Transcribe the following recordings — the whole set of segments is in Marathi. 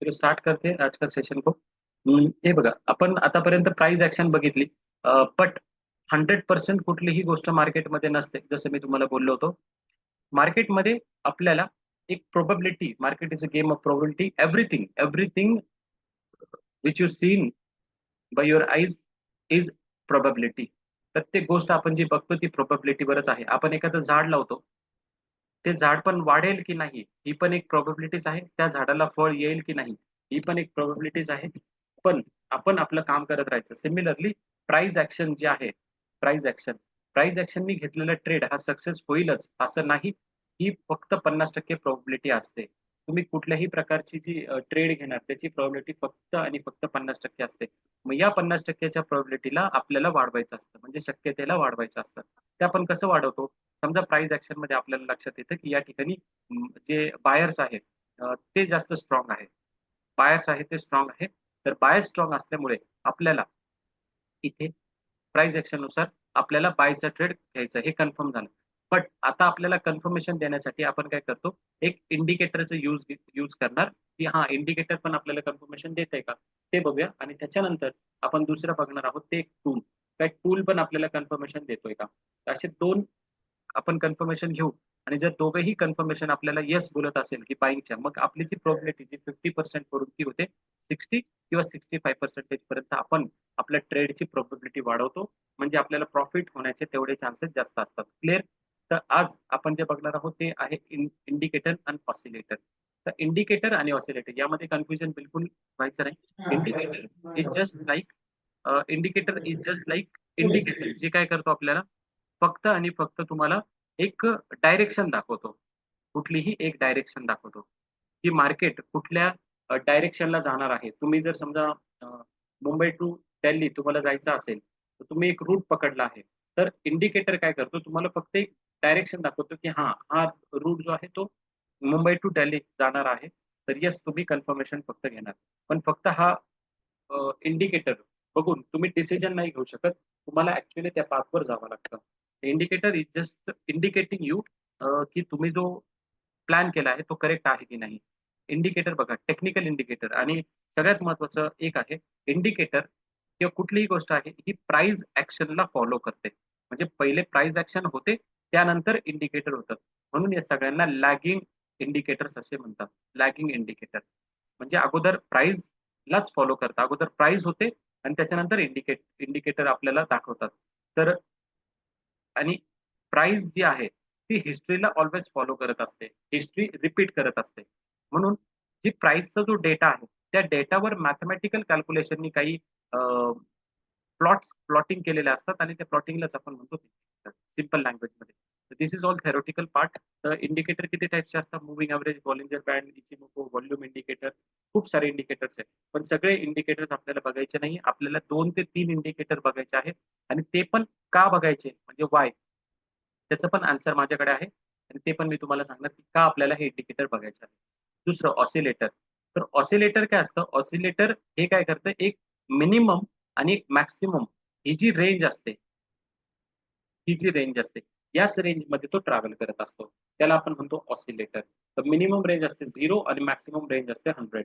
चलो स्टार्ट करते हैं आज का सेशन को. हे बघा, आपण आतापर्यंत प्राइस ऍक्शन बघितली. बट 100% कुठलीही गोष्ट मार्केटमध्ये नसते. जसं मी तुम्हाला बोललो होतो. मार्केटमध्ये आपल्याला एक probability, market is a game of probability. Everything which you seen by your eyes is probability. प्रत्येक गोष्ट आपण जी बघतो ती प्रोबॅबिलिटीवरच आहे. आपण एखादं झाड लावतो, ते झाड पण वाढेल की नाही ही पण एक प्रोबॅबिलिटीज आहे. त्या झाडाला फळ येईल की नाही ही पण एक प्रोबॅबिलिटीज आहे. पण आपण आपलं काम करत राहायचं. सिमिलरली प्राइस ऍक्शन जे आहे, प्राइस ऍक्शन प्राइस ऍक्शननी घेतलेला ट्रेड हा सक्सेस होईलच असं नाही. ही फक्त 50% प्रोबॅबिलिटी असते. तुम्ही कुठल्याही प्रकारची जी ट्रेड घेणार त्याची प्रोबॅबिलिटी फक्त आणि फक्त 50% असते. मग या 50%च्या प्रोबॅबिलिटीला आपल्याला वाढवायचं असतं, म्हणजे शक्यतेला वाढवायचं असतं. ते आपण कसं वाढवतो? समजा प्राइस ऍक्शन मध्ये आपल्याला लक्षात येतं की या ठिकाणी जे बायर्स आहेत ते जास्त स्ट्रॉंग आहेत. बायर्स आहेत ते स्ट्रॉंग आहेत. तर बायर्स स्ट्रॉंग असल्यामुळे आपल्याला इथे प्राइस ऍक्शन नुसार आपल्याला बायचा ट्रेड घ्यायचा हे कन्फर्म झालं. बट आता आपल्याला कन्फर्मेशन देण्यासाठी आपण काय करतो? एक इंडिकेटरचा यूज करणार, की हा इंडिकेटर पण आपल्याला कन्फर्मेशन देतंय का? ते बघूया आणि त्याच्यानंतर आपण दुसरं बघणार आहोत ते एक टूल. त्या टूल पण आपल्याला कन्फर्मेशन देतोय का? असे 2 आपण कन्फर्मेशन घेऊ आणि जर दोघंही कन्फर्मेशन आपल्याला येस बोलत असेल की बाईंगच्या, मग आपली जी प्रोबॅबिलिटी जी 50% वरून ती होते 60 किंवा 65% पर्यंत आपण आपल्या ट्रेडची प्रोबॅबिलिटी वाढवतो. म्हणजे आपल्याला प्रॉफिट होण्याचे तेवढे चान्सेस जास्त असतात. क्लिअर? तर आज आपण जे बघणार आहोत ते आहे इंडिकेटर आणि ऑसिलेटर. तर इंडिकेटर आणि ऑसिलेटर यामध्ये कन्फ्युजन बिलकुल व्हायचं नाही. Indicator is just like indicator जे काय करतो आपल्याला फक्त आणि फक्त तुम्हाला एक डायरेक्शन दाखवतो. कुठलीही एक डायरेक्शन दाखवतो, की मार्केट कुठल्या डायरेक्शनला जाणार आहे. तुम्ही जर समजा मुंबई टू दिल्ली तुम्हाला जायचं असेल, तर तुम्ही एक रूट पकडला आहे. तर इंडिकेटर काय करतो? तुम्हाला फक्त एक डायरेक्शन दाखवतो, की हां, हा रूट जो आहे तो मुंबई टू दिल्ली जाणार आहे. तर येस तुम्ही कन्फर्मेशन फक्त घेणार. पण फक्त हा इंडिकेटर बघून तुम्ही डिसिजन नाही घेऊ शकत. तुम्हाला ऍक्च्युअली त्या पाथवर जावं लागतं. Indicator is just indicating you की तुम्ही जो प्लॅन केला आहे तो करेक्ट आहे की नाही. इंडिकेटर बघा, टेक्निकल इंडिकेटर आणि सगळ्यात महत्वाचं एक आहे इंडिकेटर किंवा कुठलीही गोष्ट आहे ही प्राइस ऍक्शनला फॉलो करते. म्हणजे पहिले प्राइस ऍक्शन होते त्यानंतर इंडिकेटर होतं. म्हणून या सगळ्यांना लॅगिंग इंडिकेटर्स असे म्हणतात. लॅगिंग इंडिकेटर म्हणजे अगोदर प्राइसलाच फॉलो करतात. अगोदर प्राइस होते आणि त्याच्यानंतर इंडिकेटर आपल्याला दाखवतात. तर आणि प्राइस जी आहे ती हिस्ट्रीला ऑलवेज फॉलो करत असते. हिस्ट्री रिपीट करत असते. म्हणून जी प्राइसचा जो डेटा आहे, त्या डेटावर मॅथेमॅटिकल कॅल्क्युलेशननी काही प्लॉटिंग केलेले असतात आणि त्या प्लॉटिंगलाच आपण म्हणतो सिंपल लँग्वेजमध्ये. दिस इज ऑल थेरोटिकल पार्ट. तर इंडिकेटर किती टाइप्सचे असतात? Moving average, Bollinger band, Ichimoku, volume indicator, खूप सारे इंडिकेटर्स आहेत. पण सगळे इंडिकेटर्स आपल्याला बघायचे नाही. आपल्याला 2 ते 3 इंडिकेटर बघायचे आहेत आणि ते पण का बघायचे म्हणजे व्हाय? त्याचं पण आन्सर माझ्याकडे आहे आणि ते पण मी तुम्हाला सांगणार की का आपल्याला हे इंडिकेटर बघायचं आहे. दुसरं ऑसिलेटर. तर ऑसिलेटर काय असतं? ऑसिलेटर हे काय करतं, एक मिनिमम आणि एक मॅक्सिमम ही जी रेंज असते, ही जी रेंज असते, याच रेंजमध्ये तो ट्रॅव्हल करत असतो. त्याला आपण म्हणतो ऑसिलेटर. तर मिनिमम रेंज असते 0 आणि मॅक्सिमम रेंज असते 100.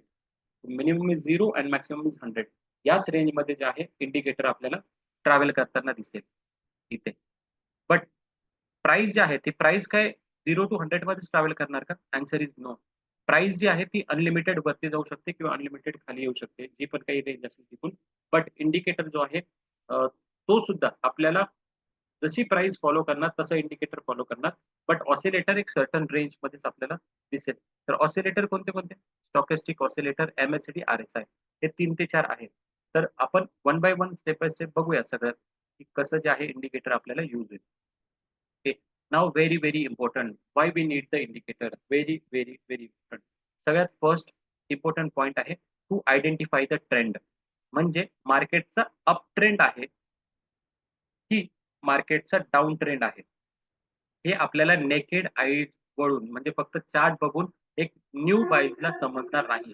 Minimum is 0 and maximum is 100. याच रेंजमध्ये जे आहे इंडिकेटर आपल्याला ट्रॅव्हल करताना दिसेल इथे. बट प्राइस जी आहे ती प्राइस काय 0 टू 100 मध्येच ट्रॅव्हल करणार का? Answer is no. प्राइस जी आहे ती अनलिमिटेड वरती जाऊ शकते किंवा अनलिमिटेड खाली येऊ शकते. जी पण काही रेंज असेल तिथून. बट इंडिकेटर जो आहे तो सुद्धा आपल्याला जशी प्राइस फॉलो करणार तसं इंडिकेटर फॉलो करणार. बट ऑसिलेटर एक सर्टन रेंजमध्येच आपल्याला दिसेल. तर ऑसिलेटर कोणते कोणते? स्टॉकेस्टिक ऑसिलेटर, एमएसडी, आरएसआय हे 3 ते 4 आहेत. तर आपण one by one, step by step बघूया सगळं, की कसं जे आहे इंडिकेटर आपल्याला यूज होईल. Okay. Now very important. Why we need the indicator? Very important. सगळ्यात फर्स्ट इम्पॉर्टंट पॉइंट आहे टू आयडेंटिफाय द ट्रेंड. म्हणजे मार्केटचा अप ट्रेंड आहे की मार्केटचा डाउन ट्रेंड आहे. हे आपल्याला नेकेड आय वळून म्हणजे फक्त चार्ट बघून एक न्यू बाईजला समजणार नाही.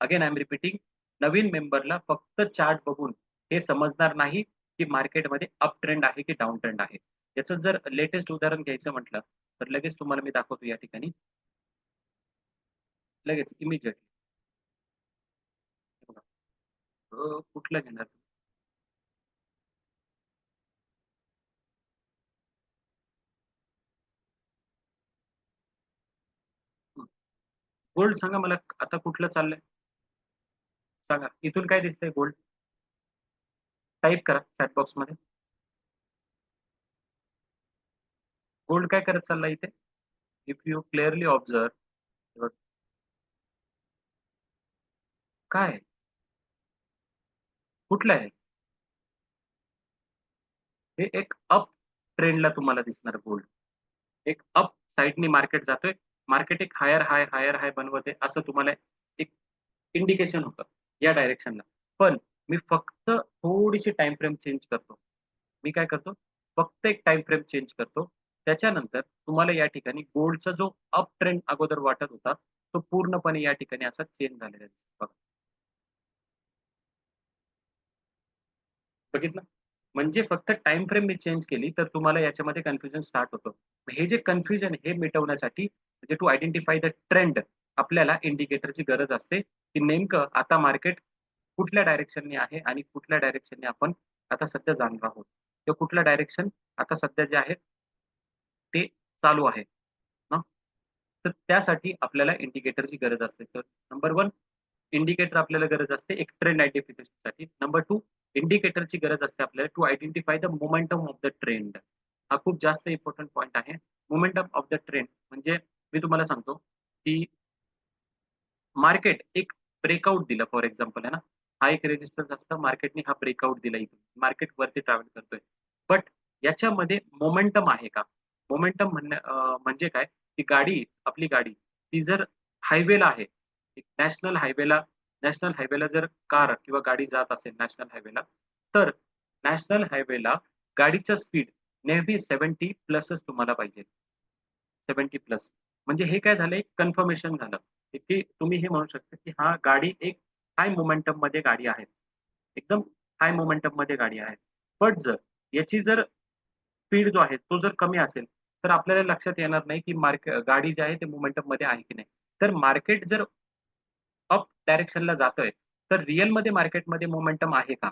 अगेन आय एम रिपीटिंग, नवीन मेंबरला फक्त चार्ट बघून हे समजणार नाही की मार्केटमध्ये अप ट्रेंड आहे की डाउन ट्रेंड आहे. याचं जर लेटेस्ट उदाहरण घ्यायचं म्हटलं तर लगेच तुम्हाला मी दाखवतो या ठिकाणी लगेच इमिजिएटली. कुठलं घेणार? गोल्ड सांगा मला आता कुठलं चाललंय? सांगा. इथून काय दिसतंय गोल्ड? टाइप करा चॅट बॉक्स मध्ये. गोल्ड काय करत चाललाय इथे? इफ यू क्लिअरली ऑब्झर्व, काय कुठलं आहे? हे एक अप ट्रेंडला तुम्हाला दिसणार गोल्ड. एक अप साइडनी मार्केट जातोय. मार्केट एक हायर हाय, हायर हाय बनवत आहे असं तुम्हाला एक इंडिकेशन होतं या डायरेक्शनला. पण मी फक्त थोडीशी टाइम फ्रेम चेंज करतो. मी काय करतो? फक्त एक टाइम फ्रेम चेंज करतो. त्याच्यानंतर तुम्हाला या ठिकाणी गोल्डचा जो अप ट्रेंड अगोदर वाटत होता, तो पूर्णपणे या ठिकाणी असा चेंज झालेला आहे. बघा. बघितलं? म्हणजे फक्त टाईम फ्रेम मी चेंज केली, तर तुम्हाला याच्यामध्ये कन्फ्युजन स्टार्ट होतं. हे जे कन्फ्युजन हे मिटवण्यासाठी म्हणजे टू आयडेंटिफाय द ट्रेंड आपल्याला इंडिकेटरची गरज असते, की नेमकं आता मार्केट कुठल्या डायरेक्शनने आहे आणि कुठल्या डायरेक्शनने आपण आता सध्या जाणार आहोत. किंवा कुठलं डायरेक्शन आता सध्या जे आहे ते चालू आहे. ना? तर त्यासाठी आपल्याला इंडिकेटरची गरज असते. तर नंबर 1 इंडिकेटर आपल्याला गरज असते एक ट्रेंड आयडेंटिफिकेशनसाठी. नंबर 2 इंडिकेटरची गरज असते आपल्याला to identify the momentum of the trend. हा खूप जास्त इम्पोर्टंट पॉइंट आहे. मोमेंटम ऑफ द ट्रेंड म्हणजे मी तुम्हाला सांगतो, की मार्केट एक ब्रेकआउट दिलं फॉर एक्झाम्पल आहे ना. हा एक रेजिस्टन्स असतं. मार्केटने हा ब्रेकआउट दिला इथून. मार्केट वरती ट्रॅव्हल करतोय. बट याच्यामध्ये मोमेंटम आहे का? मोमेंटम म्हणजे काय? ती गाडी, आपली गाडी, ती जर हायवेला आहे, नॅशनल हायवेला जर कार किंवा गाडी जात असेल नॅशनल हायवेला, तर नॅशनल हायवेला गाडीचं स्पीड नेहमी 70 प्लसच तुम्हाला पाहिजे. 70 प्लस. म्हणजे हे काय झालंय कन्फर्मेशन झालं, की तुम्ही हे म्हणू शकता, की हा गाडी एक हाय मोमेंटममध्ये गाडी आहे. एकदम हाय मोमेंटममध्ये गाडी आहे. बट याची जर स्पीड जो आहे तो जर कमी असेल, तर आपल्याला लक्षात येणार नाही, की गाडी जी आहे ते मोमेंटममध्ये आहे की नाही. तर मार्केट जर अप डायरेक्शनला जातोय, तर रिअलमध्ये मार्केटमध्ये मोमेंटम आहे का?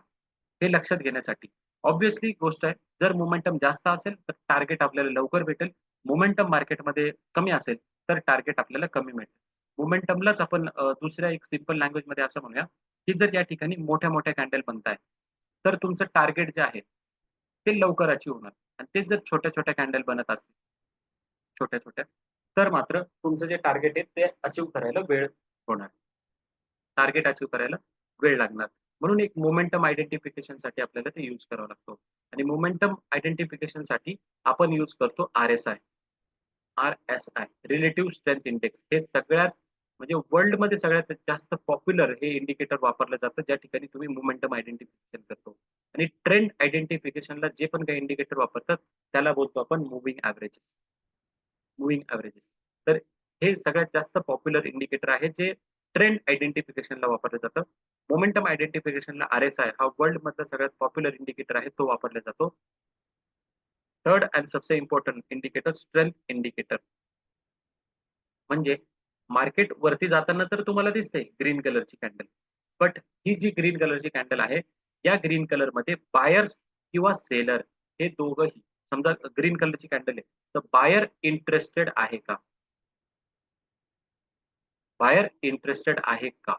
हे लक्षात घेण्यासाठी. ऑब्व्हियसली गोष्ट आहे, जर मोमेंटम जास्त असेल, तर टार्गेट आपल्याला लवकर भेटेल. मोमेंटम मार्केटमध्ये कमी असेल, तर टार्गेट आपल्याला कमी मिळेल. मोमेंटमलाच आपण दुसऱ्या एक सिंपल लँग्वेजमध्ये असं म्हणूया, की जर या ठिकाणी मोठ्या-मोठ्या कॅन्डल बनताय, तर तुमचं टार्गेट जे आहे, ते लवकर अचीव्ह होणार आणि तेच जर छोट्या-छोट्या कॅन्डल बनत असतील, छोट्या-छोट्या, तर मात्र तुमचं जे टार्गेट आहे ते अचीव्ह करायला वेळ होणार. टार्गेट अचीव्ह करायला वेळ लागणार. म्हणून एक मोमेंटम आयडेंटिफिकेशनसाठी आपल्याला ते यूज करावा लागतो आणि मोमेंटम आयडेंटिफिकेशनसाठी आपण यूज करतो R-S-I. R-S-I relative strength index. हे सगळ्यात म्हणजे वर्ल्डमध्ये सगळ्यात जास्त पॉप्युलर हे इंडिकेटर वापरलं जातं, ज्या ठिकाणी तुम्ही मोमेंटम आयडेंटिफिकेशन करतो आणि ट्रेंड आयडेंटिफिकेशनला जे पण काही इंडिकेटर वापरतात, त्याला बोलतो आपण मूव्हिंग एव्हरेजेस. मूव्हिंग एव्हरेजेस. तर हे सगळ्यात जास्त पॉप्युलर इंडिकेटर आहे, जे ट्रेंड आयडेंटिफिकेशनला वापरलं जातं. मोमेंटम आयडेंटिफिकेशनला आर-एस-आय हा वर्ल्डमधला सगळ्यात पॉप्युलर इंडिकेटर आहे, तो वापरला जातो. थर्ड अँड सबसे इम्पोर्टंट इंडिकेटर स्ट्रेंथ इंडिकेटर. म्हणजे मार्केट वरती जाताना तर तुम्हाला दिसते ग्रीन कलरची कॅन्डल. बट ही जी ग्रीन कलरची कॅन्डल आहे, या ग्रीन कलरमध्ये बायर्स किंवा सेलर हे दोघंही समजा ग्रीन कलरची कॅन्डल आहे, तर बायर इंटरेस्टेड आहे का? बायर इंटरेस्टेड आहे का?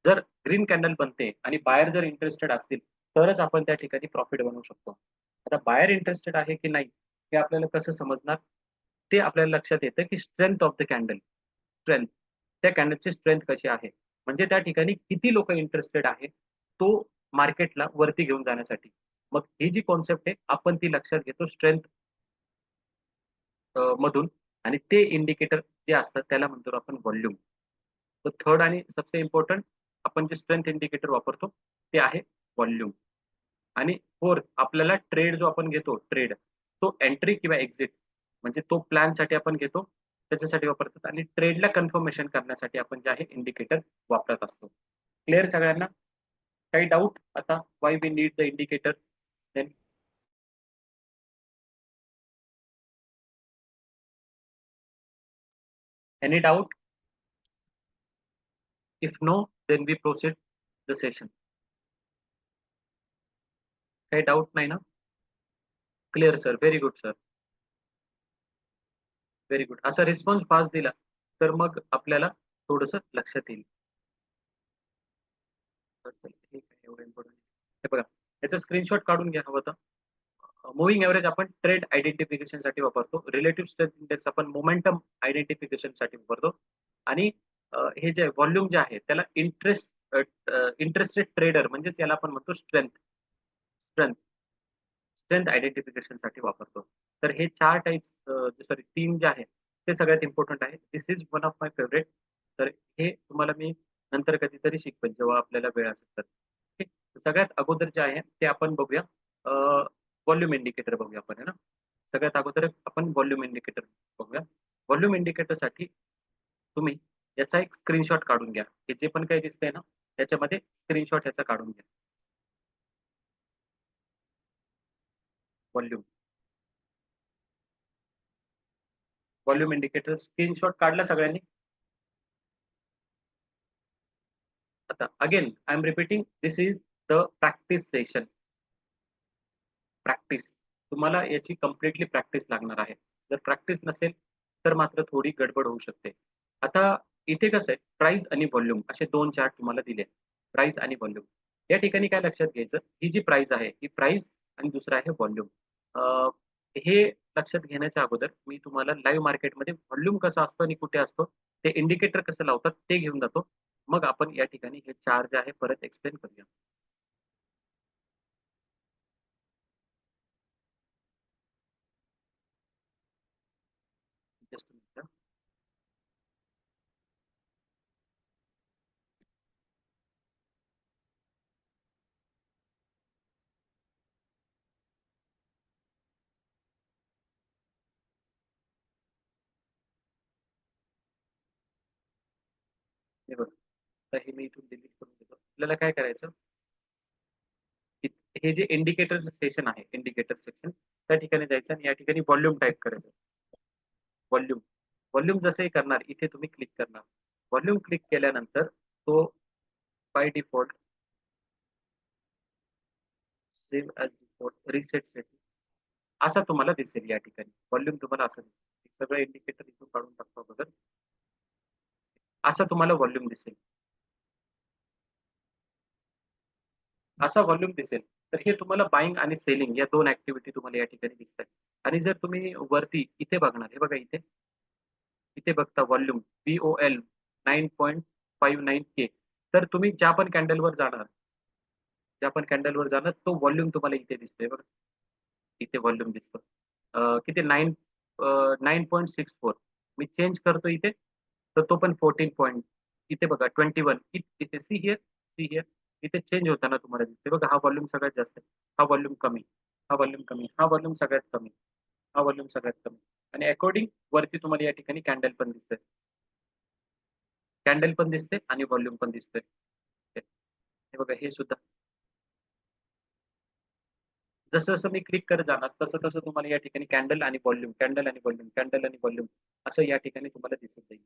जर ग्रीन कॅन्डल बनते आणि बायर जर इंटरेस्टेड असतील, तरच आपण त्या ठिकाणी प्रॉफिट बनवू शकतो. आता बायर इंटरेस्टेड आहे की नाही, हे आपल्याला कसं समजणार? ते आपल्याला लक्षात येतं, की strength of the candle. Strength. त्या कॅन्डलची स्ट्रेंथ कशी आहे? म्हणजे त्या ठिकाणी किती लोकं इंटरेस्टेड आहे, तो मार्केटला वरती घेऊन जाण्यासाठी. मग ही जी कन्सेप्ट आहे, आपण ती लक्षात घेतो स्ट्रेंथ मधून आणि ते इंडिकेटर जे असतात त्याला म्हणतो आपण व्हॉल्यूम. तर थर्ड आणि सबसे इम्पोर्टंट आपण जे स्ट्रेंथ इंडिकेटर वापरतो ते आहे व्हॉल्यूम. आणि फोर्थ आपल्याला ट्रेड जो आपण घेतो तो एंट्री किंवा एक्झिट म्हणजे तो प्लॅनसाठी आपण घेतो. त्याच्यासाठी वापरतात आणि ट्रेडला कन्फर्मेशन करण्यासाठी आपण जे आहे इंडिकेटर वापरत असतो. क्लिअर सगळ्यांना? काही डाऊट आता why we need the indicator? Then any doubt? If no, then we proceed the session. काही डाऊट नाही ना? Clear sir, very good sir, very good. असा रिस्पॉन्स फास्ट दिला तर मग आपल्याला थोडंसं लक्षात येईल. ठीक आहे, एवढं इम्पॉर्टंट. हे बघा, याचा स्क्रीनशॉट काढून घ्या हवं तर. मूव्हिंग एव्हरेज आपण ट्रेड आयडेंटिफिकेशन साठी वापरतो. रिलेटिव्ह स्ट्रेंथ इंडेक्स आपण मोमेंटम आयडेंटिफिकेशन साठी वापरतो. आणि हे जे व्हॉल्यूम जे आहे त्याला इंटरेस्टेड ट्रेडर म्हणजेच याला आपण म्हणतो स्ट्रेंथ स्ट्रेंथ आयडेंटिफिकेशन साठी वापरतो. तर हे 4 टाइप्स, सॉरी 3 जे आहे ते सगळ्यात इम्पॉर्टंट आहे. This is one of my favourite. तर हे तुम्हाला मी नंतर कधीतरी शिकवेन जेव्हा आपल्याला वेळ असेल तर. ठीक. सगळ्यात अगोदर जे आहे ते आपण बघूया. व्हॉल्यूम इंडिकेटर बघूया आपण, है ना. सगळ्यात अगोदर आपण व्हॉल्यूम इंडिकेटर बघूया. व्हॉल्यूम इंडिकेटर साठी तुम्ही याचा एक स्क्रीनशॉट काढून घ्या. हे जे पण काही दिसतंय ना त्याच्यामध्ये स्क्रीनशॉट याचा काढून घ्या. व्हॉल्यूम व्हॉल्यूम इंडिकेटर स्क्रीनशॉट काढला सगळ्यांनी. आता again I am repeating, this is the practice session. Practice, तुम्हाला याची कम्प्लिटली प्रॅक्टिस लागणार आहे. जर प्रॅक्टिस नसेल तर मात्र थोडी गडबड होऊ शकते. आता इथे कसं आहे, प्राइस आणि व्हॉल्यूम असे 2 चार्ट तुम्हाला दिले. प्राइस आणि व्हॉल्यूम. या ठिकाणी काय लक्षात घ्यायचं, ही जी प्राइस आहे ही प्राइस आणि दुसरं आहे व्हॉल्यूम. हे लक्षात घेण्याच्या अगोदर मी तुम्हाला लाईव्ह मार्केटमध्ये व्हॉल्यूम कसा असतो आणि कुठे असतो, ते इंडिकेटर कसं लावतात ते घेऊन जातो. मग आपण या ठिकाणी हे 4 जे आहे परत एक्सप्लेन करूया. Just minute. हे बघा, आता हे मी इथून डिलीट करून देतो. आपल्याला काय करायचं, हे जे इंडिकेटर सेक्शन आहे, इंडिकेटर सेक्शन त्या ठिकाणी जायचं आणि या ठिकाणी व्हॉल्यूम टाइप करायचं. व्हॉल्यूम व्हॉल्यूम जसंही करणार इथे तुम्ही क्लिक करणार. व्हॉल्यूम क्लिक केल्यानंतर तो by default save as default reset setting असा तुम्हाला दिसेल. या ठिकाणी व्हॉल्यूम तुम्हाला असं दिसेल. सगळं इंडिकेटर इथून काढून टाकतो अगोदर. असा तुम्हाला व्हॉल्यूम दिसेल. असा व्हॉल्यूम दिसेल. तर हे तुम्हाला बायिंग आणि सेलिंग या 2 ॲक्टिव्हिटी तुम्हाला या ठिकाणी दिसतात. आणि जर तुम्ही वरती इथे बघणार, हे बघा इथे, इथे बघता व्हॉल्यूम VOL 9.59K. तर तुम्ही ज्या पण कॅन्डलवर जाणार, तो व्हॉल्यूम तुम्हाला इथे दिसतोय बघा. इथे व्हॉल्यूम दिसतो. किती 9.64. मी चेंज करतो इथे, तर तो पण 14 पॉइंट. इथे बघा 21. इथे सी हिअर, इथे चेंज होताना तुम्हाला दिसते बघा. हा व्हॉल्यूम सगळ्यात जास्त आहे, हा व्हॉल्यूम कमी, हा व्हॉल्यूम कमी, हा व्हॉल्यूम सगळ्यात कमी, हा व्हॉल्यूम सगळ्यात कमी. आणि अकॉर्डिंग वरती तुम्हाला या ठिकाणी कॅन्डल पण दिसते. कॅन्डल पण दिसते आणि व्हॉल्यूम पण दिसतंय. हे बघा, हे सुद्धा जसं-जसं मी क्लिक करत जाणार, तसं-तसं तुम्हाला या ठिकाणी कॅन्डल आणि व्हॉल्यूम, कॅन्डल आणि व्हॉल्यूम, कॅन्डल आणि व्हॉल्यूम असं या ठिकाणी तुम्हाला दिसत जाईल.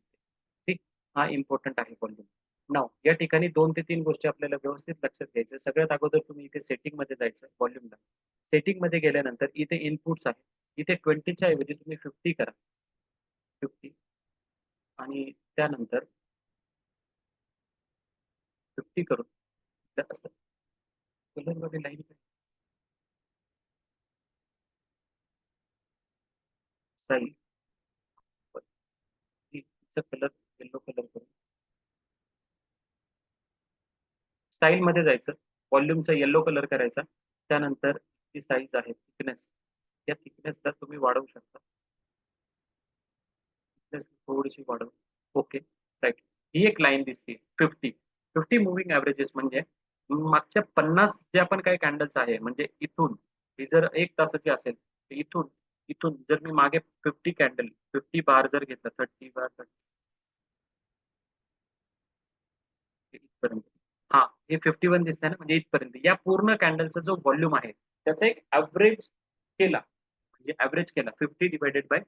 ठीक. हा इम्पोर्टंट आहे व्हॉल्यूम. नाऊ या ठिकाणी 2 ते 3 गोष्टी आपल्याला व्यवस्थित लक्षात घ्यायच्या. सगळ्यात अगोदर तुम्ही इथे सेटिंगमध्ये जायचं व्हॉल्यूमला. सेटिंगमध्ये गेल्यानंतर इथे इनपुट्स आहे. इथे 20 च्या ऐवजी तुम्ही 50 करा. 50 आणि त्यानंतर 50 करून त्यात असं कलरमध्ये line style colour yellow colour करून स्टाईलमध्ये जायचं. व्हॉल्यूमचा येलो कलर करायचा. त्यानंतर जी साईज आहे थिकनेस, या थिकनेसला तुम्ही वाढवू शकता. थिकनेस थोडीशी वाढवू. Okay, right. ही एक लाईन दिसते 50. 50 मूव्हिंग एव्हरेजेस म्हणजे मागच्या 50 ज्या पण काही कॅन्डल्स आहे, म्हणजे इथून ही जर 1 तासाची असेल, तर इथून इथून जर मी मागे 50 कॅन्डल 50 बार जर घेतला, 30 बार, 30 इथपर्यंत. हां, हे 51 दिसतंय ना, म्हणजे इथपर्यंत. या पूर्ण कॅन्डलचा जो व्हॉल्यूम आहे, त्याचा एक एव्हरेज केला, म्हणजे एव्हरेज केला 50 डिव्हायडेड बाय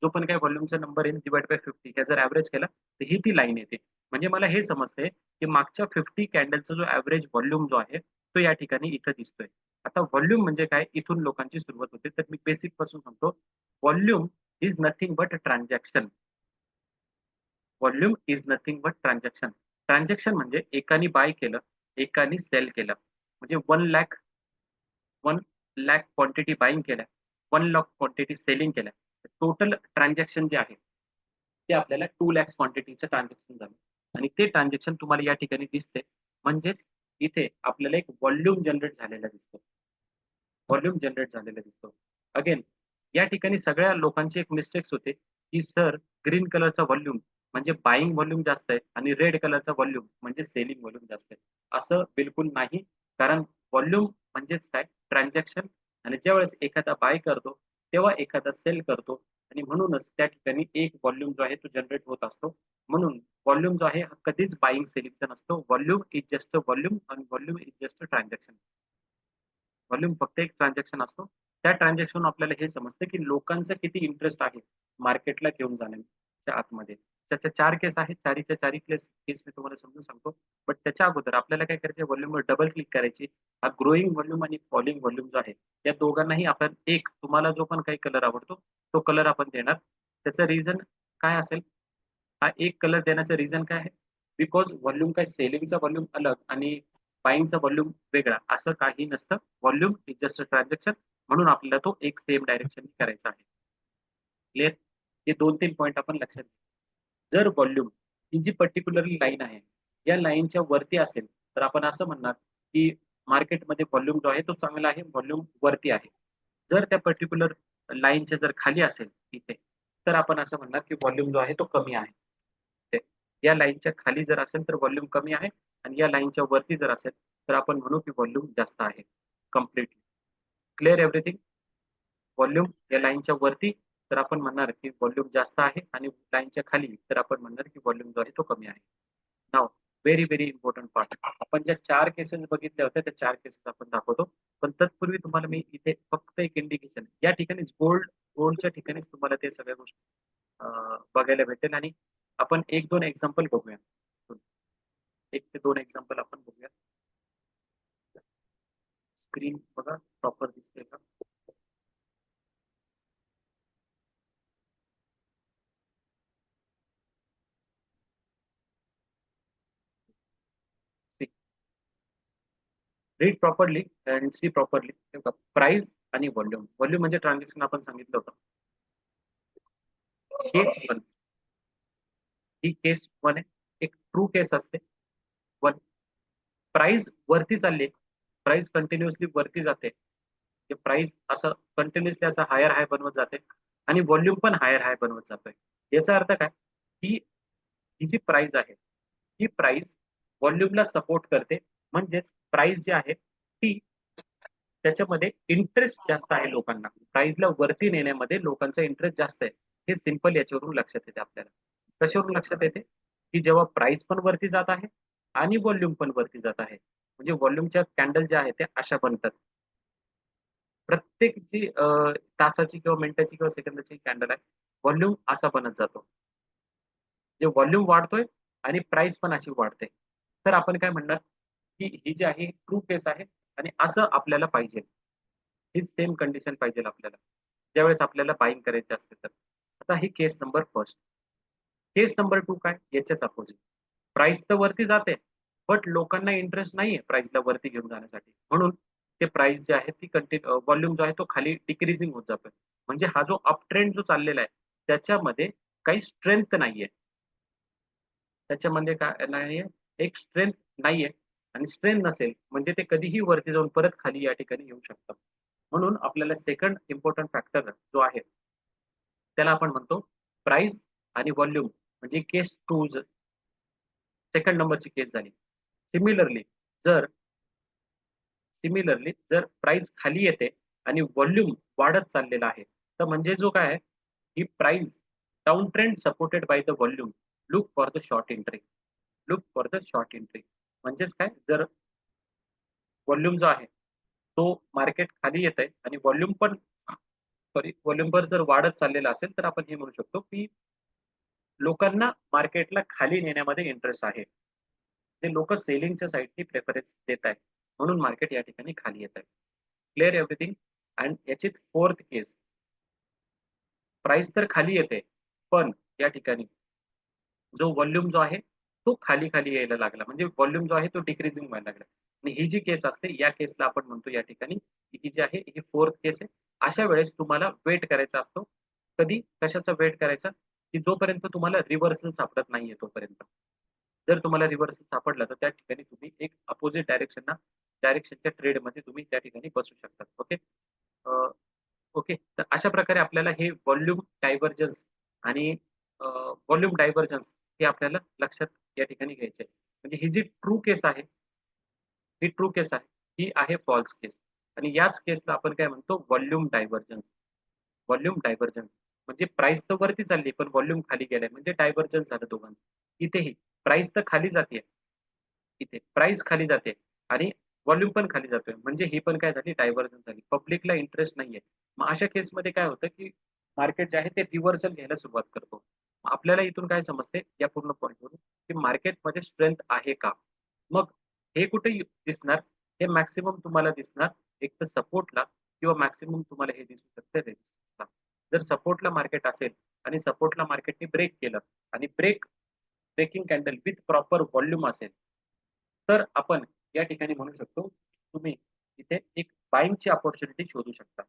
जो पण काही व्हॉल्यूमचा नंबर येईल डिव्हाइड बाय 50 हे जर एव्हरेज केला, तर ही ती लाईन येते. म्हणजे मला हे समजतंय, की मागच्या 50 कॅन्डलचा जो एव्हरेज व्हॉल्यूम जो आहे, तो या ठिकाणी इथं दिसतोय. आता व्हॉल्यूम म्हणजे काय, इथून लोकांची सुरुवात होते. तर मी बेसिक पासून सांगतो. Volume is nothing but transaction. Volume is nothing but transaction. Transaction म्हणजे एकाने बाय केलं, एकाने सेल केलं. म्हणजे 1 लाख क्वांटिटी बायिंग केल्या, 1 लाख क्वांटिटी सेलिंग केल्या. टोटल ट्रान्झॅक्शन जे आहे ते आपल्याला 2 लाख क्वांटिटीचं ट्रान्झॅक्शन झालं. आणि ते ट्रान्झॅक्शन तुम्हाला या ठिकाणी दिसते. म्हणजेच इथे आपल्याला एक व्हॉल्यूम जनरेट झालेला दिसतो. व्हॉल्यूम जनरेट झालेला दिसतो. अगेन या ठिकाणी सगळ्या लोकांची एक मिस्टेक्स होते, की सर ग्रीन कलरचा व्हॉल्यूम म्हणजे बायिंग व्हॉल्यूम जास्त आहे आणि रेड कलरचा व्हॉल्यूम म्हणजे सेलिंग व्हॉल्यूम जास्त आहे. असं बिलकुल नाही. कारण व्हॉल्यूम म्हणजेच काय, ट्रान्झॅक्शन. आणि ज्यावेळेस एखादा बाय करतो, तेव्हा एखादा सेल करतो. आणि म्हणूनच त्या ठिकाणी एक व्हॉल्यूम जो आहे तो जनरेट होत असतो. म्हणून व्हॉल्यूम जो आहे हा कधीच बायिंग सेलिंगचा नसतो. Volume is just a volume आणि volume is just a transaction. Volume फक्त एक ट्रान्झॅक्शन असतो. त्या ट्रान्झॅक्शनवरून आपल्याला हे समजतं, की लोकांचा किती इंटरेस्ट आहे मार्केटला घेऊन जाण्याच्या आतमध्ये. त्याच्या 4 केस आहेत. चारीच्या चारी केस केस मी तुम्हाला समजून सांगतो. बट त्याच्या अगोदर आपल्याला काय करायचं, व्हॉल्यूमवर डबल क्लिक करायची. हा ग्रोइंग व्हॉल्यूम आणि फॉलिंग व्हॉल्यूम जो आहे, या दोघांनाही आपण एक तुम्हाला जो पण काही कलर आवडतो, तो कलर आपण देणार. त्याचं रिझन काय असेल? हा एक कलर देण्याचं रिझन काय आहे? बिकॉज व्हॉल्यूम काय सेलिंगचा व्हॉल्यूम अलग आणि बायिंगचा व्हॉल्यूम वेगळा असं काही नसतं. Volume is just a transaction. म्हणून आपल्याला तो एक सेम डायरेक्शन करायचा आहे. क्लिअर? हे 2-3 पॉइंट आपण लक्षात घ्या. जर व्हॉल्यूम ही जी पर्टिक्युलरली लाईन आहे, या लाईनच्या वरती असेल, तर आपण असं म्हणणार, की मार्केटमध्ये व्हॉल्यूम जो आहे तो चांगला आहे, व्हॉल्यूम वरती आहे. जर त्या पर्टिक्युलर लाईनच्या जर खाली असेल इथे, तर आपण असं म्हणणार, की व्हॉल्यूम जो आहे तो कमी आहे. ते या लाईनच्या खाली जर असेल तर व्हॉल्यूम कमी आहे आणि या लाईनच्या वरती जर असेल, तर आपण म्हणू, की व्हॉल्यूम जास्त आहे. कंप्लीटली. Clear everything? व्हॉल्यूम या लाईनच्या वरती तर आपण म्हणणार, की व्हॉल्यूम जास्त आहे आणि लाईनच्या खाली तर आपण म्हणणार, की व्हॉल्यूम जो आहे तो कमी आहे. Now very, very important part. आपण ज्या 4 केसेस बघितल्या होत्या, त्या 4 केसेस आपण दाखवतो. पण तत्पूर्वी तुम्हाला मी इथे फक्त एक इंडिकेशन या ठिकाणीच गोल्डच्या ठिकाणीच तुम्हाला ते सगळ्या गोष्टी बघायला भेटेल आणि आपण 1-2 एक्झाम्पल बघूया. 1 ते 2 एक्झाम्पल आपण बघूया. स्क्रीन बघा प्रॉपर दिसते का? Read properly and see properly. Price आणि व्हॉल्यूम. व्हॉल्यूम म्हणजे ट्रान्झॅक्शन आपण सांगितलं होतं. केस 1 ही केस 1 आहे. एक ट्रू केस असते. 1 प्राइस वरती चालली. प्राइस कंटिन्युअसली वरती जाते. ते प्राइस असं कंटिन्युअसली असं हायर हाय बनवत जाते आणि व्हॉल्यूम पण हायर हाय बनवत जातोय. याचा अर्थ काय? की ही जी प्राइस आहे, ही प्राइस व्हॉल्यूमला सपोर्ट करते. म्हणजेच प्राइस जी आहे ती त्याच्यामध्ये इंटरेस्ट जास्त आहे लोकांना. प्राइसला वरती नेण्यामध्ये लोकांचा इंटरेस्ट जास्त आहे. हे सिंपल याच्यावरून लक्षात येते आपल्याला. कशावरून लक्षात येते? की जेव्हा प्राइस पण वरती जात आहे आणि व्हॉल्यूम पण वरती जात आहे. म्हणजे व्हॉल्यूमच्या कॅन्डल ज्या आहेत त्या अशा बनतात. प्रत्येक जी तासाची किंवा मिनिटाची किंवा सेकंदाची कॅन्डल आहे, व्हॉल्यूम असा बनत जातो. जे व्हॉल्यूम वाढतोय आणि प्राइस पण अशी वाढते. तर आपण काय म्हणणार, की ही जी आहे ट्रू केस आहे आणि असं आपल्याला पाहिजे. हीच सेम कंडिशन पाहिजे आपल्याला. ज्यावेळेस आपल्याला बायिंग करायची असते तर. आता ही केस नंबर फर्स्ट. केस नंबर 2 काय? याच्याच अपोझिट. प्राइस तर वरती जाते, बट लोकांना इंटरेस्ट नाहीये प्राइसला वरती घेऊन जाण्यासाठी. म्हणून ते प्राइस जे आहे ती व्हॉल्यूम जो आहे तो खाली डिक्रीजिंग होत जातोय. म्हणजे हा जो अप ट्रेंड जो चाललेला आहे, त्याच्यामध्ये काही स्ट्रेंथ नाहीये. त्याच्यामध्ये काय नाहीये, एक स्ट्रेंथ नाहीये आणि स्ट्रेंथ नसेल म्हणजे ते कधीही वरती जाऊन परत खाली या ठिकाणी येऊ शकतं. म्हणून आपल्याला सेकंड इम्पोर्टंट फॅक्टर जो आहे, त्याला आपण म्हणतो प्राइस आणि व्हॉल्यूम म्हणजे केस 2 सेकंड नंबरची केस झाली. सिमिलरली जर जर प्राइस खाली येते आणि व्हॉल्यूम वाढत चाललेला आहे, तर म्हणजे जो काय आहे, ही price down trend supported by the volume. Look for the short entry. Look for the short entry. म्हणजेच काय, जर व्हॉल्यूम जो आहे, तो मार्केट खाली येतंय आणि व्हॉल्यूम पण व्हॉल्यूमवर जर वाढत चाललेला असेल, तर आपण हे म्हणू शकतो, की लोकांना मार्केटला खाली नेण्यामध्ये इंटरेस्ट आहे. ते लोकं सेलिंगच्या साइडनी प्रेफरन्स देत आहेत. म्हणून मार्केट या ठिकाणी खाली येत आहे. Clear everything. अँड याची फोर्थ केस, प्राइस तर खाली येते, पण या ठिकाणी जो व्हॉल्यूम जो आहे तो खाली खाली यायला लागला, म्हणजे व्हॉल्यूम जो आहे तो डिक्रीजिंग व्हायला लागला. आणि ही जी केस असते या केसला आपण म्हणतो या ठिकाणी ही जी आहे ही फोर्थ केस आहे. अशा वेळेस तुम्हाला वेट करायचा असतो. कधी कशाचा वेट करायचा, की जोपर्यंत तुम्हाला रिव्हर्सल सापडत नाहीये तोपर्यंत. जर तुम्हाला रिव्हर्सल सापडला तर त्या ठिकाणी तुम्ही एक अपोझिट डायरेक्शनच्या ट्रेडमध्ये तुम्ही त्या ठिकाणी बसू शकता. ओके. ओके. तर अशा प्रकारे आपल्याला हे व्हॉल्यूम डायव्हर्जन्स आणि व्हॉल्यूम डायव्हर्जन्स हे आपल्याला लक्षात या ठिकाणी घ्यायचे आहे. म्हणजे ही जी ट्रू केस आहे, ही ट्रू केस आहे, ही आहे फॉल्स केस. आणि याच केसला आपण काय म्हणतो, व्हॉल्यूम डायव्हर्जन्स. व्हॉल्यूम डायव्हर्जन्स म्हणजे प्राइस तर वरती चालली, पण व्हॉल्यूम खाली गेलाय, म्हणजे डायव्हर्जन्स झालं दोघांचं. इथेही प्राइस तर खाली जाते, इथे प्राइस खाली जाते आणि व्हॉल्यूम पण खाली जातोय. म्हणजे ही पण काय झाली, डायव्हर्जन झाली. पब्लिकला इंटरेस्ट नाहीये. मग अशा केसमध्ये काय होतं, की मार्केट जे आहे ते रिव्हर्सल घ्यायला सुरुवात करतो. मग आपल्याला इथून काय समजते या पूर्ण पॉइंटवरून, की मार्केटमध्ये स्ट्रेंथ आहे का? मग हे कुठे दिसणार? हे मॅक्सिमम तुम्हाला दिसणार एक तर सपोर्टला, किंवा मॅक्सिमम तुम्हाला हे दिसू शकतं रेझिस्टन्सला. जर सपोर्टला मार्केट असेल आणि सपोर्टला मार्केटने ब्रेक केलं आणि breaking candle with proper volume असेल, तर आपण या ठिकाणी म्हणू शकतो, तुम्ही इथे एक बायिंगची अपॉर्च्युनिटी शोधू शकता.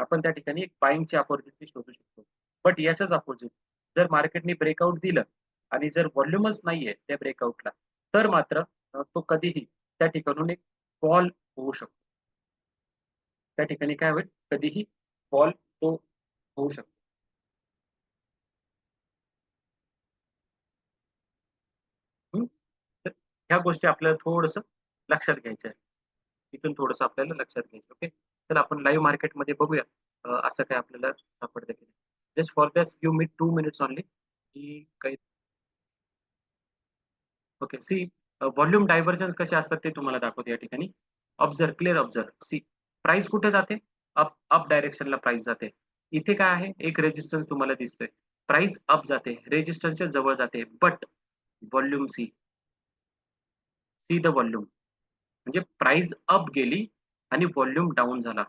आपण त्या ठिकाणी एक बायिंगची अपॉर्च्युनिटी शोधू शकतो. बट याच्याच अपोझिट, जर मार्केटने ब्रेकआउट दिलं आणि जर व्हॉल्यूमच नाहीये त्या ब्रेकआउटला, तर मात्र तो कधीही त्या ठिकाणून एक फॉल होऊ शकतो. त्या ठिकाणी काय होईल, कधीही फॉल तो होऊ शकतो. हं. तर ह्या गोष्टी आपल्याला थोडंसं लक्षात घ्यायच्या आहेत. इथून थोडंसं आपल्याला लक्षात घ्यायचं. ओके. तर आपण लाईव्ह मार्केटमध्ये बघूया असं काय आपल्याला सापडतं की नाही. Just for that give me 2 minutes only, की काही ओके. सी व्हॉल्यूम डायव्हर्जन्स कसे असतात ते तुम्हाला दाखवतो या ठिकाणी. Observe, clear observe. See price कुठे जाते? अप अप डायरेक्शनला प्राइस जाते. इथे काय आहे? एक रेझिस्टन्स तुम्हाला दिसतोय. प्राइस अप जाते, रेझिस्टन्सच्या जवळ जाते. But volume see, see the volume. म्हणजे प्राइस अप गेली आणि व्हॉल्यूम डाउन झाला.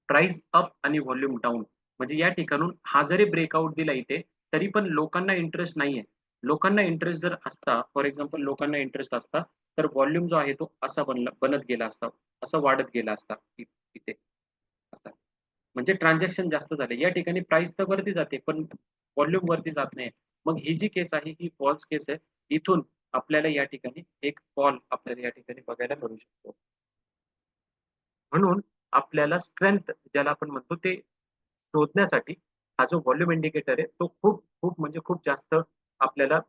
प्राइस अप आणि व्हॉल्यूम डाउन. म्हणजे या ठिकाणून हा जरी ब्रेकआउट दिला इथे, तरी पण लोकांना इंटरेस्ट नाहीये. लोकांना इंटरेस्ट जर असता, फॉर एक्झाम्पल लोकांना इंटरेस्ट असता, तर व्हॉल्यूम जो आहे तो असा बनत गेला असता, असा वाढत गेला असता इथे असा. म्हणजे ट्रान्झॅक्शन जास्त झाले. या ठिकाणी प्राइस तर वरती जाते, पण व्हॉल्यूम वरती जात नाही. मग ही जी केस आहे ही फॉल्स केस आहे. इथून आपल्याला या ठिकाणी एक फॉल आपल्याला या ठिकाणी बघायला मिळू शकतो. म्हणून आपल्याला स्ट्रेंथ ज्याला आपण म्हणतो ते शोधण्यासाठी हा जो व्हॉल्यूम इंडिकेटर आहे तो खूप खूप म्हणजे खूप जास्त आपल्याला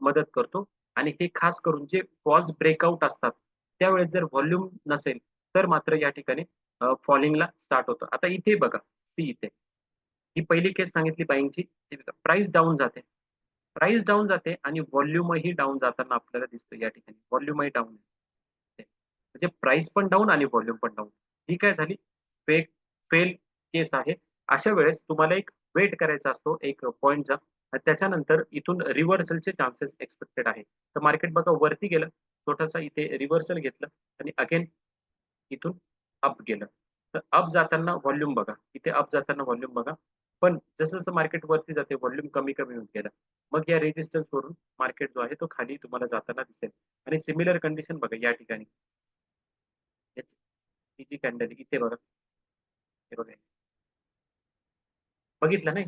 मदत करतो. आणि हे खास करून जे फॉल्स ब्रेकआउट असतात, त्यावेळेस जर व्हॉल्यूम नसेल, तर मात्र या ठिकाणी फॉलिंगला स्टार्ट होतं. आता इथे बघा, सी इथे ही पहिली केस सांगितली बाईंगची. प्राइस डाउन जाते. प्राइस डाउन जाते आणि व्हॉल्यूमही डाउन जाताना आपल्याला दिसतं या ठिकाणी. व्हॉल्यूमही डाउन आहे. म्हणजे प्राइस पण डाउन आणि व्हॉल्यूम पण डाउन. ही काय झाली? फेक फेल केस आहे. अशा वेळेस तुम्हाला एक वेट करायचा असतो एक पॉइंटचा. त्याच्यानंतर इथून रिव्हर्सलचे चान्सेस एक्सपेक्टेड आहे. तर मार्केट बघा वरती गेलं, छोटासा इथे रिव्हर्सल घेतलं आणि अगेन इथून अप गेलं. तर अप जाताना व्हॉल्यूम बघा. इथे अप जाताना व्हॉल्यूम बघा. पण जसं-जसं मार्केट वरती जाते व्हॉल्यूम कमी-कमी होत गेलं. मग या रेझिस्टन्स वरून मार्केट जो आहे तो खाली तुम्हाला जाताना दिसेल. आणि सिमिलर कंडिशन बघा या ठिकाणी. ही जी कॅन्डल इथे बघा. हे बघा. बघितलं नाही?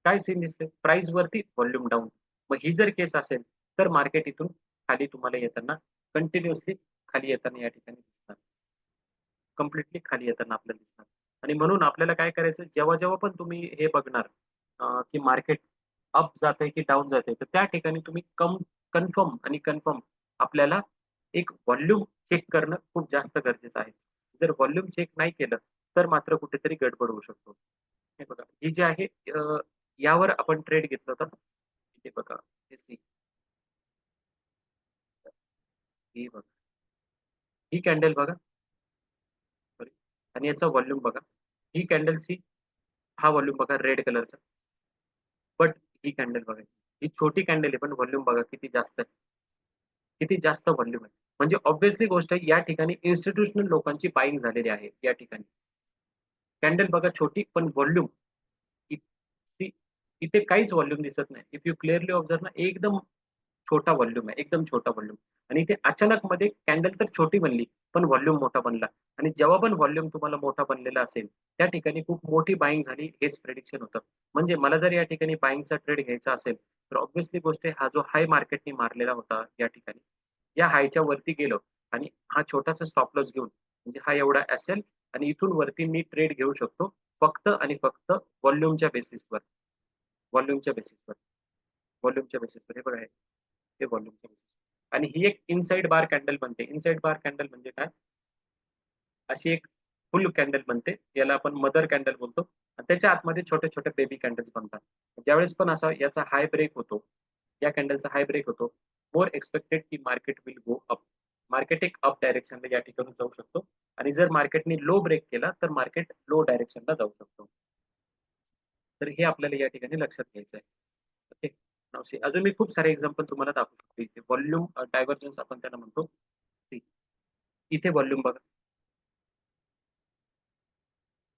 काय सीन दिसतोय? प्राइस वरती, व्हॉल्यूम डाउन. मग ही जर केस असेल, तर मार्केट इथून खाली तुम्हाला येताना कंटिन्युअसली खाली येताना या ठिकाणी दिसणार. कंप्लीटली खाली येताना आपल्याला दिसणार. आणि म्हणून आपल्याला काय करायचं, जेव्हा-जेव्हा पण तुम्ही हे बघणार की मार्केट अप जातंय की डाउन जातंय, तर त्या ठिकाणी तुम्ही कन्फर्म आपल्याला एक व्हॉल्यूम चेक करणं खूप जास्त गरजेचं आहे. जर व्हॉल्यूम चेक नाही केलं, तर मात्र कुठेतरी गडबड होऊ शकतो. हे बघा, ही जी आहे यावर आपण ट्रेड घेतला होता. इथे बघा, हे ही बघा, ही कॅन्डल बघा, सॉरी, आणि याचा व्हॉल्यूम बघा. ही कॅन्डल सी, हा व्हॉल्यूम बघा रेड कलरचा. बट ही कॅन्डल बघा. ही छोटी कॅन्डल आहे, पण व्हॉल्यूम बघा किती जास्त आहे. किती जास्त व्हॉल्यूम आहे. म्हणजे ऑब्व्हियसली गोष्ट आहे या ठिकाणी इन्स्टिट्यूशनल लोकांची बायिंग झालेली आहे या ठिकाणी. कॅन्डल बघा छोटी पण व्हॉल्यूम इथे काहीच व्हॉल्यूम दिसत नाही. इफ यू क्लिअरली ऑब्झर्व्ह ना एकदम छोटा व्हॉल्यूम आहे, एकदम छोटा व्हॉल्यूम आणि इथे अचानक मध्ये कॅन्डल तर छोटी बनली, पण व्हॉल्यूम मोठा बनला आणि जेव्हा पण व्हॉल्यूम तुम्हाला मोठा बनलेला असेल, त्या ठिकाणी खूप मोठी बायिंग झाली हेच प्रिडिक्शन होतं. म्हणजे मला जर या ठिकाणी बायिंगचा ट्रेड घ्यायचा असेल, तर ऑब्व्हियसली गोष्ट आहे हा जो हाय मार्केटने मारलेला होता या ठिकाणी, या हायच्या वरती गेलो आणि हा छोटासा स्टॉप लॉस घेऊन म्हणजे हा एवढा असेल आणि इथून वरती मी ट्रेड घेऊ शकतो फक्त आणि फक्त व्हॉल्यूमच्या बेसिसवर. व्हॉल्यूमच्या बेसिसवर. व्हॉल्यूमच्या बेसिसवर हे बघा हे व्हॉल्यूमच्या बेसिसवर आणि ही एक इनसाइड बार कॅन्डल बनते. इनसाइड बार कॅन्डल म्हणजे काय? अशी एक फुल कॅन्डल बनते. याला आपण मदर कॅन्डल बोलतो. आणि त्याच्या आतमध्ये छोटे-छोटे बेबी कॅन्डल्स बनतात. ज्यावेळेस पण असा याचा हाय ब्रेक होतो, या कॅन्डलचा हाय ब्रेक होतो, मोर एक्सपेक्टेड की market will go up. Market एक अप डायरेक्शनला या ठिकाणी जाऊ शकतो आणि जर मार्केटने लो ब्रेक केला, तर मार्केट लो डायरेक्शनला जाऊ शकतो. तर हे आपल्याला या ठिकाणी लक्षात घ्यायचं आहे. ओके. नाऊ सी अजून मी खूप सारे एक्झाम्पल तुम्हाला दाखवू शकतो इथे. व्हॉल्यूम डायव्हर्जन्स आपण त्याला म्हणतो. See, इथे व्हॉल्यूम बघा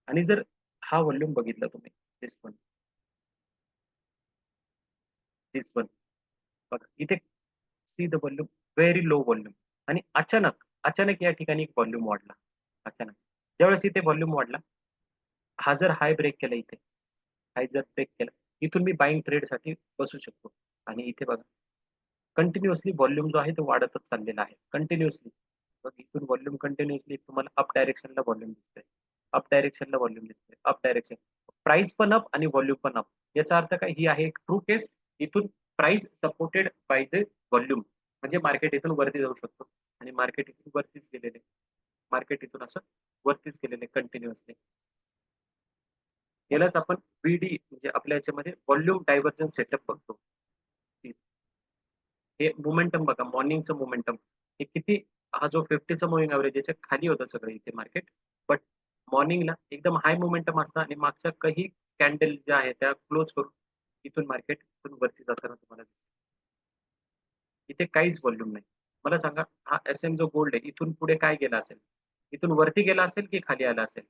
आणि जर हा व्हॉल्यूम बघितला तुम्ही दिस वन, दिस वन बघा इथे C the volume very low volume आणि अचानक, अचानक या ठिकाणी एक व्हॉल्यूम वाढला. अचानक. ज्यावेळेस इथे व्हॉल्यूम वाढला, हा जर हाय ब्रेक केला इथे, हाय जर ब्रेक केला, इथून मी बायिंग ट्रेडसाठी बसू शकतो आणि इथे बघा कंटिन्युअसली व्हॉल्यूम जो आहे तो वाढतच चाललेला आहे. कंटिन्युअसली. मग इथून व्हॉल्यूम कंटिन्युअसली तुम्हाला अप डायरेक्शनला व्हॉल्यूम दिसतंय. अप डायरेक्शनला व्हॉल्यूम दिसतंय. Up direction. प्राइस पण अप आणि व्हॉल्यूम पण अप. याचा अर्थ काय? ही आहे एक ट्रू केस. इथून price supported by the volume. म्हणजे मार्केट इथून वरती जाऊ शकतो आणि मार्केट इथून वरतीच गेलेले. मार्केट इथून असं वरतीच गेलेले कंटिन्युअसली. यालाच आपण व्हीडी म्हणजे आपल्या याच्यामध्ये व्हॉल्यूम डायव्हर्जन्स सेटअप बघतो. हे मोमेंटम बघा, मॉर्निंगचं मोमेंटम. हे किती हा जो 50चा मूव्हिंग एव्हरेज याच्या खाली होतं सगळं इथे मार्केट. बट मॉर्निंगला एकदम हाय मोमेंटम असतं आणि मागच्या काही कॅन्डल ज्या आहेत त्या क्लोज करून इथून मार्केट इथून वरती जाताना तुम्हाला दिसेल. इथे काहीच व्हॉल्यूम नाही. मला सांगा हा एस-एम जो गोल्ड आहे इथून पुढे काय गेला असेल? इथून वरती गेला असेल की खाली आला असेल?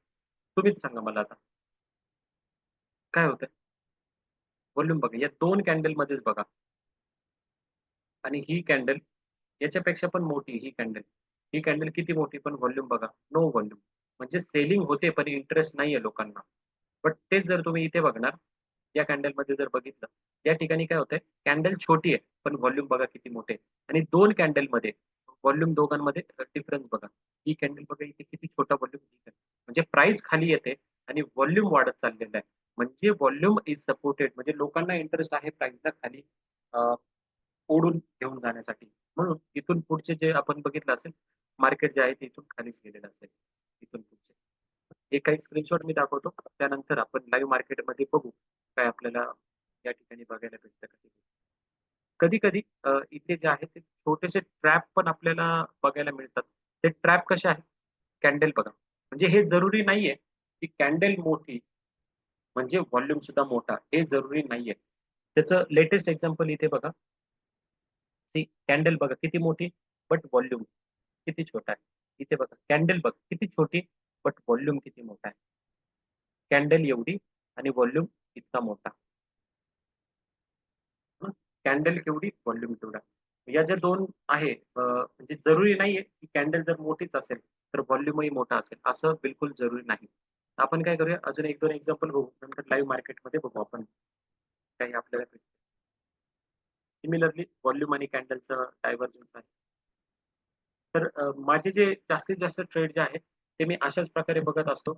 तुम्हीच सांगा मला आता. काय होतं? व्हॉल्यूम बघा. या 2 कॅन्डलमध्येच बघा आणि ही कॅन्डल याच्यापेक्षा पण मोठी ही कॅन्डल. ही कॅन्डल किती मोठी पण व्हॉल्यूम बघा. No volume. म्हणजे सेलिंग होते पण इंटरेस्ट नाहीये लोकांना. बट तेच जर तुम्ही इथे बघणार, या कॅन्डलमध्ये जर बघितलं, या ठिकाणी काय होतंय, कॅन्डल छोटी आहे, पण व्हॉल्यूम बघा किती मोठे आहे. आणि 2 कॅन्डलमध्ये व्हॉल्यूम दोघांमध्ये डिफरन्स बघा. ही कॅन्डल बघा इथे किती छोटा व्हॉल्यूम म्हणजे प्राइस खाली येते आणि व्हॉल्यूम वाढत चाललेला आहे. म्हणजे व्हॉल्यूम इज सपोर्टेड म्हणजे लोकांना इंटरेस्ट आहे प्राइसला खाली ओढून घेऊन जाण्यासाठी. म्हणून इथून पुढचे जे आपण बघितलं असेल, मार्केट जे आहे ते इथून खालीच गेलेलं असेल. इथून पुढचे. हे काही स्क्रीनशॉट मी दाखवतो. त्यानंतर आपण लाईव्ह मार्केटमध्ये बघू, काय आपल्याला या ठिकाणी बघायला भेटतं का ते. कधी-कधी इथे जे आहे ते छोटेसे ट्रॅप पण आपल्याला बघायला मिळतात. ते ट्रॅप कसे आहेत? कॅन्डल बघा. म्हणजे हे जरुरी नाहीये, की कॅन्डल मोठी म्हणजे व्हॉल्यूम सुद्धा मोठा. हे जरुरी नाहीये. त्याचं लेटेस्ट एक्झाम्पल इथे बघा. सी कॅन्डल बघा किती मोठी, बट व्हॉल्यूम किती छोटा आहे. इथे बघा कॅन्डल बघ किती छोटी, बट व्हॉल्यूम किती मोठा आहे. कॅन्डल एवढी आणि व्हॉल्यूम इतका मोठा. हं. कॅन्डल केवढी, व्हॉल्यूम केवढा. या ज्या 2 आहे म्हणजे जरुरी नाहीये, की कॅन्डल जर मोठीच असेल, तर व्हॉल्यूमही मोठा असेल, असं बिलकुल जरुरी नाही. आपण काय करूया अजून 1-2 एक्झाम्पल बघू. नंतर लाईव्ह मार्केटमध्ये बघू आपण. काही आपल्याला सिमिलरली व्हॉल्यूम आणि कॅन्डलचं डायव्हर्जन्स आहे. तर माझे जे जास्तीत जास्त ट्रेड जे आहेत, ते मी अशाच प्रकारे बघत असतो.